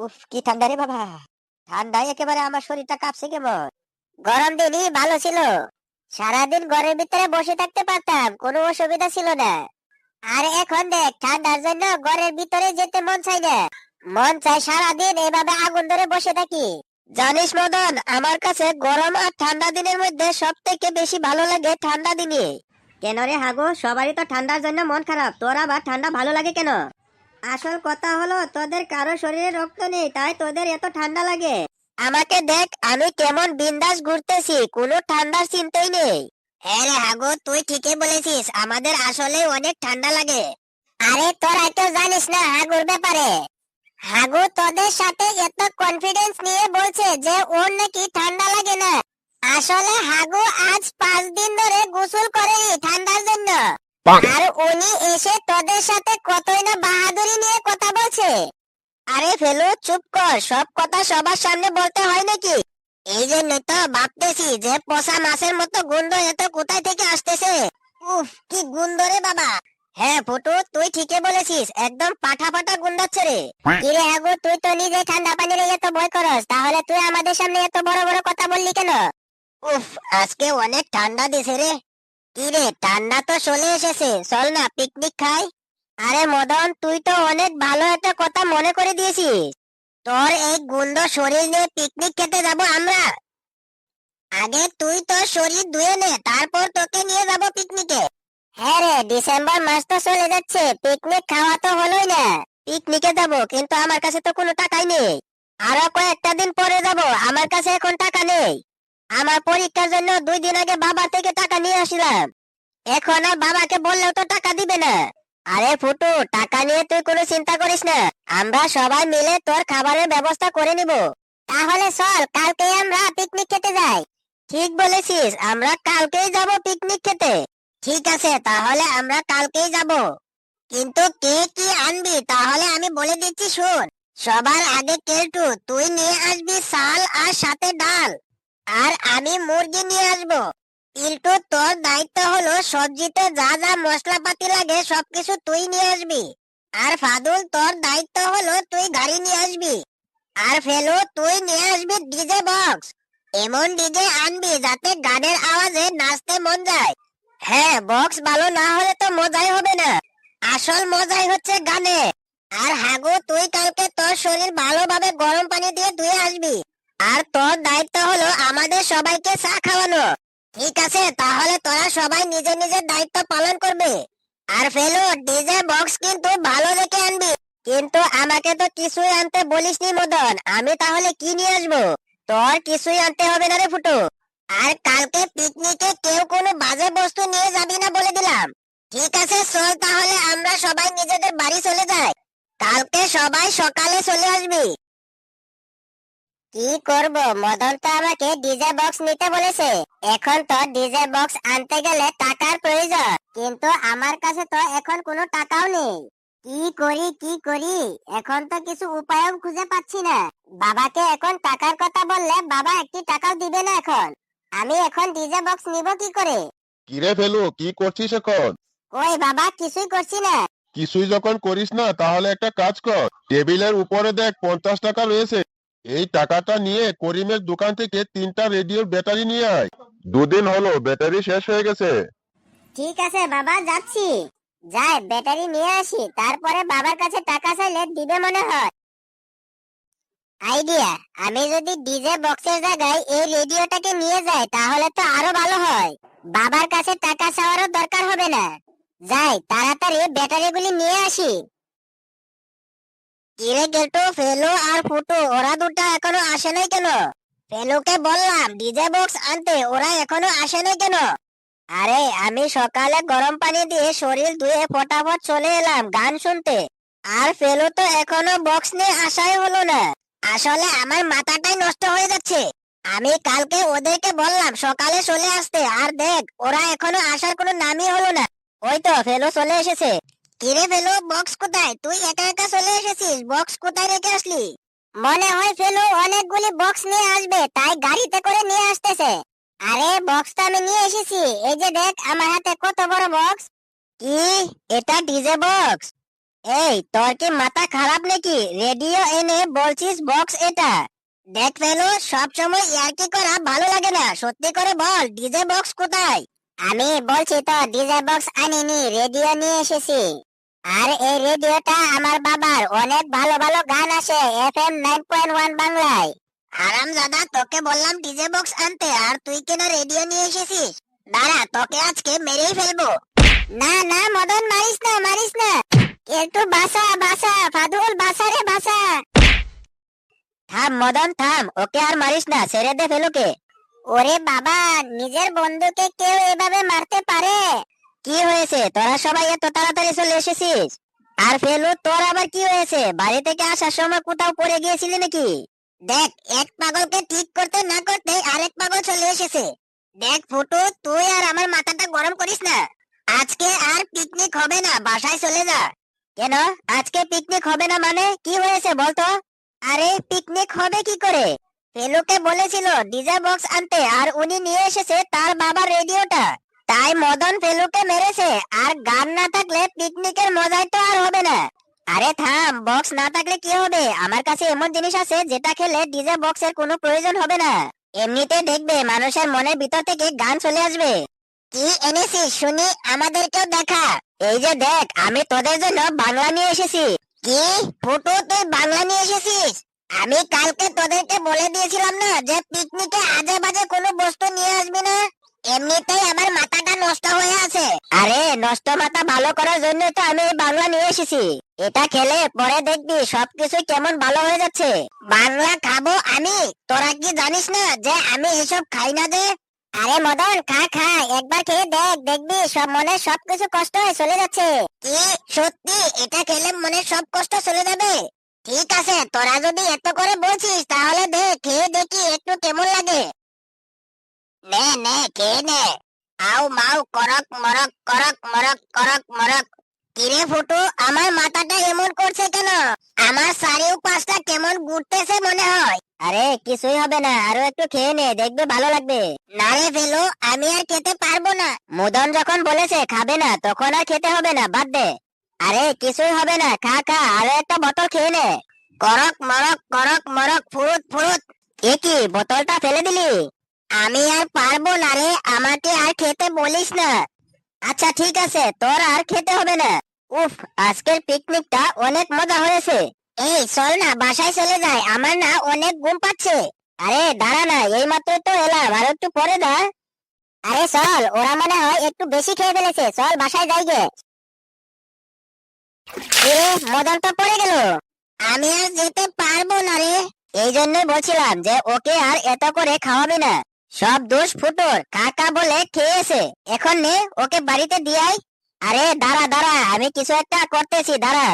উফ, কি ঠান্ডা রে বাবা! ঠান্ডায় একেবারে আমার শরীরটা কাঁপছে কেমন। গরম দিনই ভালো ছিল। সারাদিন ঘরের ভিতরে বসে থাকতে পারতাম, কোনো অসুবিধা ছিল না। আর এখন দেখ, ঠান্ডার জন্য ঘরের ভিতরে যেতে মন চাই না। মন চাই সারাদিন এভাবে আগুন ধরে বসে থাকি। জানিস মদন, আমার কাছে গরম আর ঠান্ডা দিনের মধ্যে সব থেকে বেশি ভালো লাগে ঠান্ডা দিনে। কেন রে হাগু, সবারই তো ঠান্ডার জন্য মন খারাপ, তোর আবার ঠান্ডা ভালো লাগে কেন? আসল কথা হলো, তোদের কারো শরীরে রক্ত নেই, তাই তোদের এত ঠান্ডা লাগে। আমাকে দেখ, আমি কেমন বিন্দাস ঘুরতেছি, কোনো ঠান্ডার চিন্তাই নেই। হ্যাঁ রে হাগু, তুই ঠিকই বলেছিস, আমাদের আসলে অনেক ঠান্ডা লাগে। আরে তোরা কেউ জানিস না হাগুর ব্যাপারে। হাগু তোদের সাথে এত কনফিডেন্স নিয়ে বলছে যে ওর নাকি ঠান্ডা লাগে না। আসলে হাগু আজ 5 দিন ধরে গোসল করেনি ঠান্ডার জন্য। আর উনি এসে তোদের সাথে কতই না বাহাদুরি নিয়ে কথা বলছে। আরে ফেলু, চুপ কর, সব কথা সবার সামনে বলতে হয় নাকি? এই জন্য তো ভাবতেছি যে পচা মাছের মতো গন্ধ এত কোথায় থেকে আসতেছে। উফ, কি গন্ধ রে বাবা! হ্যাঁ ফুটু, তুই ঠিকই বলেছিস, একদম পাঠা পাঠা গন্ধাচ্ছে রে। কিরে আগু, তুই তো নিজে ঠান্ডা পানির এত ভয় করস, তাহলে তুই আমাদের সামনে এত বড় বড় কথা বললি কেন? উফ, আজকে অনেক ঠান্ডা দিছে রে। কিরে, ঠান্ডা তো চলে এসেছে, চল না পিকনিক খাই। আরে মদন, তুই তো অনেক ভালো একটা কথা মনে করে দিয়েছিস। তোর এই গুন্ডো শরীর নিয়ে পিকনিক খেতে যাব আমরা। আগে তুই তোর শরীর ধুয়ে নে, তারপর তোকে নিয়ে যাব পিকনিকে। হ্যাঁ রে, ডিসেম্বর মাস তো চলে যাচ্ছে, পিকনিক খাওয়া তো হলোই না। পিকনিকে যাব, কিন্তু আমার কাছে তো কোনো টাকাই নেই। আরো কয়েকটা দিন পরে যাব, আমার কাছে এখন টাকা নেই। আমার পরীক্ষার জন্য 2 দিন আগে বাবা থেকে টাকা নিয়ে আসলাম। এখন আর বাবাকে বললেও তো টাকা দিবে না। আরে ফুটু, টাকা নিয়ে তুই কোনো চিন্তা করিস না, আমরা সবাই মিলে তোর খাবারের ব্যবস্থা করে নিব। তাহলে চল, কালকে আমরা পিকনিক খেতে যাই। ঠিক বলেছিস, আমরা কালকেই যাব পিকনিক খেতে। ঠিক আছে, তাহলে আমরা কালকেই যাব। কিন্তু কে কি আনবি তাহলে আমি বলে দিচ্ছি, শোন। সবার আগে কেলটু, তুই নিয়ে আসবি চাল আর সাথে ডাল। আর আমি মুরগি নিয়ে আসবো। কিন্তু তোর দায়িত্ব হলো সবজিতে যা যা মশলাপাতি লাগে সবকিছু তুই নিয়ে আসবি। আর ফাদুল, তোর দায়িত্ব হলো তুই গাড়ি নিয়ে আসবি। আর ফেলু, তুই নিয়ে আসবি ডিজে বক্স। এমন ডিজে আনবি যাতে গানের আওয়াজে নাচতে মন যায়। হ্যাঁ, বক্স ভালো না হলে তো মজাই হবে না। আসল মজাই হচ্ছে গানে। আর হাগু, তুই কালকে তোর শরীর ভালোভাবে গরম পানি দিয়ে ধুয়ে আসবি। আর তোর দায়িত্ব হলো আমাদের সবাইকে চা খাওয়ানো। ঠিক আছে, তাহলে তোরা সবাই নিজের নিজের দায়িত্ব পালন করবে। আর ফেলু, ডিজে বক্স কিন্তু ভালো দেখে আনবি। কিন্তু আমাকে তো কিছুই আনতে বলিসনি মদন, আমি তাহলে কি নিয়ে আসবো? তোর কিছুই আনতে হবে না রে ফুটু। আর কালকে পিকনিকে কেউ কোনো বাজে বস্তু নিয়ে যাবি না বলে দিলাম। ঠিক আছে, চল তাহলে আমরা সবাই নিজেদের বাড়ি চলে যাই। কালকে সবাই সকালে চলে আসবি। কি করব, মদন তো আমাকে ডিজে বক্স নিতে বলেছে। এখন তো ডিজে বক্স আনতে গেলে টাকার প্রয়োজন, কিন্তু আমার কাছে তো এখন কোনো টাকাও নেই। কি করি কি করি, এখন তো কিছু উপায়ও খুঁজে পাচ্ছি না। বাবাকে এখন টাকার কথা বললে বাবা একটি টাকাও দিবে না এখন। আমি এখন ডিজে বক্স নিব কি করে? কিরে ফেলু, কি করছিস এখন? কই বাবা, কিছুই করছি না। কিছুই যখন করিস না, তাহলে একটা কাজ কর, টেবিলের উপরে দেখ 50 টাকা রয়েছে। এই টাকাটা নিয়ে করিমের দোকান থেকে 3টা রেডিওর ব্যাটারি নিয়ে আয়। 2 দিন হলো ব্যাটারি শেষ হয়ে গেছে। ঠিক আছে বাবা, যাচ্ছি। যাই ব্যাটারি নিয়ে আসি, তারপরে বাবার কাছে টাকা চাইলে দিবে মনে হয়। আইডিয়া, আমি যদি ডিজে বক্সের জায়গায় এই রেডিওটাকে নিয়ে যাই তাহলে তো আরো ভালো হয়। বাবার কাছে টাকা চাওয়ারও দরকার হবে না। যাই তাড়াতাড়ি ব্যাটারিগুলি নিয়ে আসি। কিরে গেটু, ফেলু আর ফুটু, ওরা দুটো এখনো আসে নাই কেন? ফেলুকে বললাম ডিজে বক্স আনতে, ওরা এখনো আসে নাই কেন? আরে আমি সকালে গরম পানি দিয়ে শরীর ধুয়ে ফটাফট চলে এলাম গান শুনতে। আর ফেলু তো এখনো বক্স নিয়ে আসাই হলো না। আসলে আমার মাথাটাই নষ্ট হয়ে যাচ্ছে। আমি কালকে ওদেরকে বললাম সকালে চলে আসতে, আর দেখ ওরা এখনো আসার কোনো নামই হলো না। ওই তো ফেলু চলে এসেছে। কিরে ফেলু, বক্স কোথায়? তুই একা একা চলে এসেছিস, বক্স কোথায় রেখে আসলি? মনে হয় ফেলু অনেকগুলি বক্স নিয়ে আসবে, তাই গাড়িতে করে নিয়ে আসতেছে। আরে বক্সটা আমি নিয়ে এসেছি, এই যে দেখ আমার হাতে কত বড় বক্স। কি, এটা ডিজে বক্স? এই তোর কি মাথা খারাপ নাকি? রেডিও এনে বলছিস বক্স এটা। দেখ ফেলু, সব সময় ইয়ার্কি করা ভালো লাগে না, সত্যি করে বল ডিজে বক্স কোথায়? আমি বলছি তো ডিজে বক্স আনিনি, রেডিও নিয়ে এসেছি। আর এই রেডিওটা আমার বাবার, অনেক ভালো ভালো গান আসে FM 9.1 বাংলায়। হারামজাদা, তোকে বললাম ডিজে বক্স আনতে, আর তুই কেন রেডিও নিয়ে এসেছিস? দাঁড়া, তোকে আজকে মেরেই ফেলবো। না না মদন, মারিস না মারিস না, একটু বাসা বাসা, ফাদুল বাসা রে বাসা। থাম মদন থাম, ওকে আর মারিস না, ছেড়ে দে ফেলুকে। ওরে বাবা, নিজের বন্ধুকে কেউ এভাবে মারতে পারে? কি হয়েছে, তোরা সবাই এত তাড়াতাড়ি চলে এসেছিস? আর ফেলু, তোর আবার কি হয়েছে? বাড়ি থেকে আসার সময় কোথাও পড়ে গিয়েছিলি নাকি? দেখ, এক পাগলকে ঠিক করতে না করতে আরেক পাগল চলে এসেছে। দেখ ফুটু, তুই আর আমার মাথাটা গরম করিস না। আজকে আর পিকনিক হবে না, বাসায় চলে যা। কেন আজকে পিকনিক হবে না মানে? কি হয়েছে বলতো? আরে পিকনিক হবে কি করে? ফেলুকে বলেছিল ডিজে বক্স আনতে, আর উনি নিয়ে এসেছে তার বাবার রেডিওটা। তাই মদন ফেলুকে মেরেছে। আর গান না থাকলে পিকনিকের মজাই তো আর হবে না। আরে থাম, বক্স না থাকলে কি হবে? আমার কাছে এমন জিনিস আছে যেটা খেলে ডিজে বক্সের কোনো প্রয়োজন হবে না। এমনিতে দেখবে মানুষের মনের ভিতর থেকে গান চলে আসবে। কি এনেছিস শুনি, আমাদেরকেও দেখা। এই যে দেখ, আমি তোদের জন্য বাংলা নিয়ে এসেছি। কি ফুটু, তুই বাংলা নিয়ে এসেছিস? আমি কালকে তোদেরকে বলে দিয়েছিলাম না যে পিকনিকে আজে বাজে কোনো বস্তু নিয়ে আসবি না? এমনিতেই আমার মাথাটা নষ্ট হয়ে আছে। আরে নষ্ট মাথা ভালো করার জন্য তো আমি এই বাংলা নিয়ে এসেছি। এটা খেলে পরে দেখবি সবকিছু কেমন ভালো হয়ে যাচ্ছে। বাংলা খাবো আমি? তোরা কি জানিস না যে আমি এসব খাই না যে? আরে মদন, খা খা, একবার খেয়ে দেখ, দেখবি সব মনের সবকিছু কষ্ট হয়ে চলে যাচ্ছে। কি সত্যি এটা খেলে মনের সব কষ্ট চলে যাবে? ঠিক আছে, তোরা যদি এত করে বলছিস তাহলে দে, খেয়ে দেখি একটু কেমন লাগে। নে নে, খেয়ে নে। আউ মাউ করক মরক, করক মরক, করক মরক। কিরে ফুটু, আমার মাথাটা এমন করছে কেন? আমার চারিপাশটা কেমন ঘুরতেছে মনে হয়। আরে কিছুই হবে না, আরো একটু খেয়ে নে, দেখবে ভালো লাগবে। না রে ফেলু, আমি আর খেতে পারবো না। মদন যখন বলেছে খাবে না, তখন আর খেতে হবে না, বাদ দে। আরে কিছুই হবে না, খা খা, আরো একটা বোতল খেয়ে নে। করক মরক ফুরুত ফুরুত। এ কি, বোতলটা ফেলে দিলি? আমি আর পারবো না রে, আমাকে আর খেতে বলিস না। আচ্ছা ঠিক আছে, তোর আর খেতে হবে না। উফ, আজকের পিকনিকটা অনেক মজা হয়েছে। এই চল না, বাসায় চলে যাই, আমার না অনেক ঘুম পাচ্ছে। আরে দাঁড়া না, এই মাত্র তো এলাম, আর একটু পরে যা। আরে চল, ওরা মনে হয় একটু বেশি খেয়ে ফেলেছে, চল বাসায় যাই গে। মদন তো পড়ে গেল। আমি আর যেতে পারবো না রে। এই জন্যই বলছিলাম যে ওকে আর এত করে খাওয়াবি না। সব দোষ ফুটোর, কাকা বলে খেয়েছে। এখন নে, ওকে বাড়িতে দিয়াই। আরে দাঁড়া দাঁড়া, আমি কিছু একটা করতেছি, দাঁড়া।